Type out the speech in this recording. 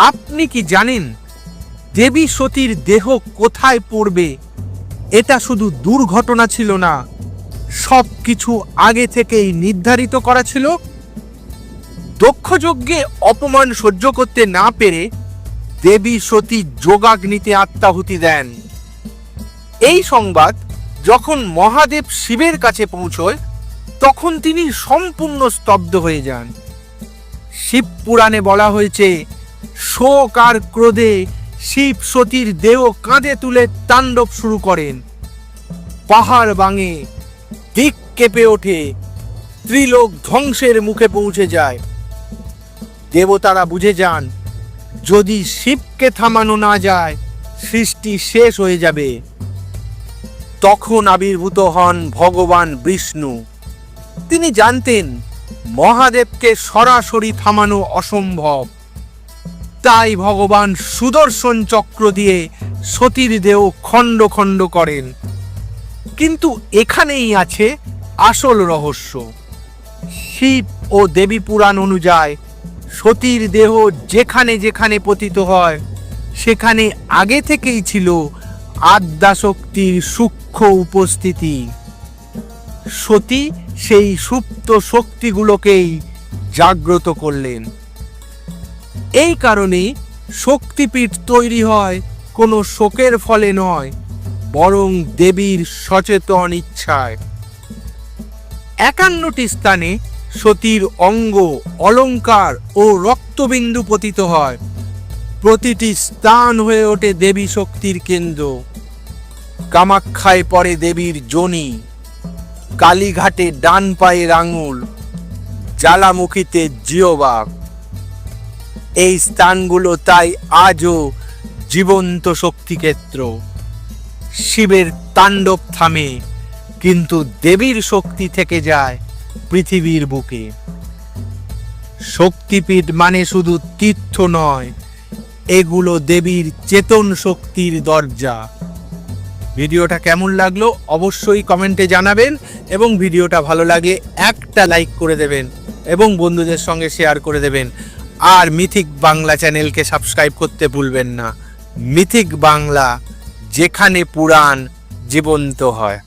আপনি কি জানেন দেবী সতীর দেহ কোথায় পড়বে এটা শুধু দুর্ঘটনা ছিল না, সবকিছু আগে থেকেই নির্ধারিত করা ছিল। দক্ষযজ্ঞে অপমান সহ্য করতে না পেরে দেবী সতী যোগাগ্নিতে আত্মাহুতি দেন। এই সংবাদ যখন মহাদেব শিবের কাছে পৌঁছয় তখন তিনি সম্পূর্ণ স্তব্ধ হয়ে যান। শিব পুরাণে বলা হয়েছে, শোক আর ক্রোধে শিব সতীর দেহ কাঁধে তুলে তাণ্ডব শুরু করেন। পাহাড় ভাঙে, দিক কেঁপে ওঠে, ত্রিলোক ধ্বংসের মুখে পৌঁছে যায়। দেবতারা বুঝে যান, যদি শিবকে থামানো না যায় সৃষ্টি শেষ হয়ে যাবে। তখন আবির্ভূত হন ভগবান বিষ্ণু। তিনি জানতেন মহাদেবকে সরাসরি থামানো অসম্ভব, তাই ভগবান সুদর্শন চক্র দিয়ে সতীর দেহ খণ্ড খণ্ড করেন। কিন্তু এখানেই আছে আসল রহস্য। শিব ও দেবী পুরাণ অনুযায়ী সতীর দেহ যেখানে যেখানে পতিত হয় সেখানে আগে থেকেই ছিল আদ্যাশক্তির সূক্ষ্ম উপস্থিতি। সতী সেই সুপ্ত শক্তিগুলোকেই জাগ্রত করলেন। এই কারণে শক্তিপীঠ তৈরি হয় কোনো শোকের ফলে নয়, বরং দেবীর সচেতন ইচ্ছায়। 51টি স্থানে সতীর অঙ্গ, অলঙ্কার ও রক্তবিন্দু পতিত হয়। প্রতিটি স্থান হয়ে ওঠে দেবী শক্তির কেন্দ্র। কামাখ্যায় পড়ে দেবীর যোনি, কালীঘাটে ডান পায়ের আঙুল, জ্বালামুখীতে জিহ্বা। এই স্থানগুলো তাই আজও জীবন্ত শক্তিক্ষেত্র। শিবের তাণ্ডব থামে, কিন্তু দেবীর শক্তি থেকে যায় পৃথিবীর বুকে। শক্তিপীঠ মানে শুধু তীর্থ নয়, এগুলো দেবীর চেতন শক্তির দরজা। ভিডিওটা কেমন লাগলো অবশ্যই কমেন্টে জানাবেন, এবং ভিডিওটা ভালো লাগলে একটা লাইক করে দেবেন এবং বন্ধুদের সঙ্গে শেয়ার করে দেবেন। আর মিথিক বাংলা চ্যানেলকে সাবস্ক্রাইব করতে ভুলবেন না। মিথিক বাংলা, যেখানে পুরাণ জীবন্ত হয়।